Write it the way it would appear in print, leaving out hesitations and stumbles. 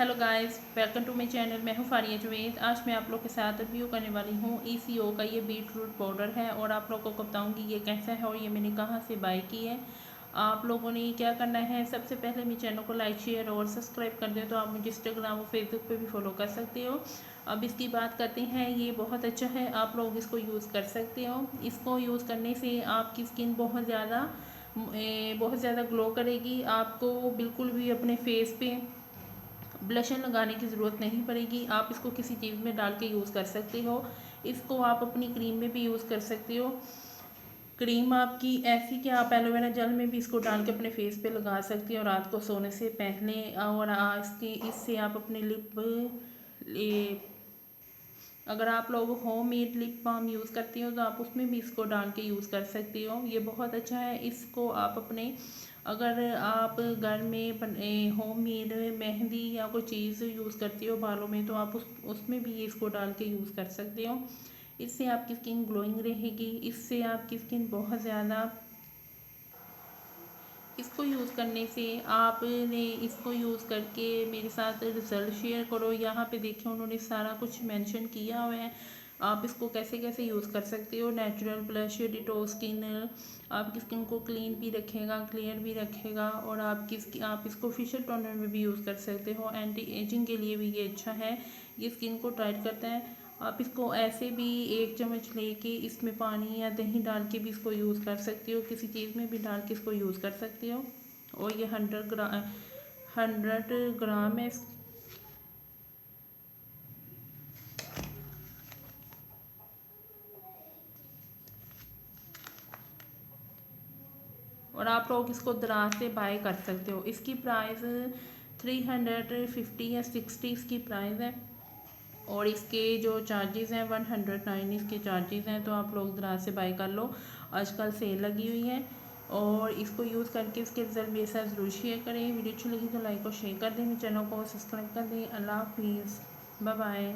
Hello guys, welcome to my channel. मैं हूं फारिया जुवेद। आज मैं आप लोग के साथ रिव्यू करने वाली हूं ECO का ये बीट रूट पाउडर है और आप लोगों को बताऊंगी ये कैसा है और ये मैंने कहां से बाय की है। आप लोगों ने क्या करना है, सबसे पहले मेरे चैनल को लाइक शेयर और सब्सक्राइब कर दें। तो आप मुझे इंस्टाग्राम और फेसबुक पे भी फॉलो कर सकते हो। अब इसकी बात करते हैं। ये बहुत अच्छा है, आप लोग इसको यूज़ कर सकते हो। इसको यूज़ करने से आपकी स्किन बहुत ज़्यादा ग्लो करेगी। आपको बिल्कुल भी अपने फेस पे ब्लशन लगाने की ज़रूरत नहीं पड़ेगी। आप इसको किसी चीज़ में डाल के यूज़ कर सकते हो। इसको आप अपनी क्रीम में भी यूज़ कर सकते हो। क्रीम आपकी ऐसी कि आप एलोवेरा जेल में भी इसको डाल के अपने फेस पे लगा सकते हो रात को सोने से पहले। और इससे आप अपने अगर आप लोग homemade lip balm use करती हो तो आप उसमें भी इसको डाल के यूज़ कर सकती हो। ये बहुत अच्छा है। इसको आप अपने अगर आप घर में होम मेड मेहंदी या कोई चीज़ यूज़ करती हो बालों में तो आप उसमें भी ये इसको डाल के यूज़ कर सकते हो। इससे आपकी स्किन ग्लोइंग रहेगी। इससे आपकी स्किन बहुत ज़्यादा इसको यूज़ करने से आपने इसको यूज़ करके मेरे साथ रिज़ल्ट शेयर करो। यहाँ पे देखिए उन्होंने सारा कुछ मेंशन किया हुआ है। आप इसको कैसे कैसे यूज़ कर सकते हो। नेचुरल ब्लश डिटॉक्स स्किन आपकी स्किन को क्लीन भी रखेगा, क्लियर भी रखेगा। और आप इसको फेशियल टोनर में भी यूज़ कर सकते हो। एंटी एजिंग के लिए भी ये अच्छा है। ये स्किन को टाइट करता है। आप इसको ऐसे भी 1 चम्मच लेके इसमें पानी या दही डाल के भी इसको यूज़ कर सकते हो। किसी चीज़ में भी डाल के इसको यूज़ कर सकते हो। और ये 100 ग्राम है। और आप लोग इसको दराज से बाय कर सकते हो। इसकी प्राइस 350 या 60 इसकी प्राइस है। और इसके जो चार्जेस हैं 109 इसके चार्जेस हैं। तो आप लोग दराज से बाय कर लो, आजकल सेल लगी हुई है। और इसको यूज़ करके इसके रिजल्ट मेरे साथ ज़रूर शेयर करें। वीडियो अच्छी लगी तो लाइक और शेयर कर दें। मेरे चैनल को सब्सक्राइब कर दें। अल्लाह हाफिज़, बाय बाय।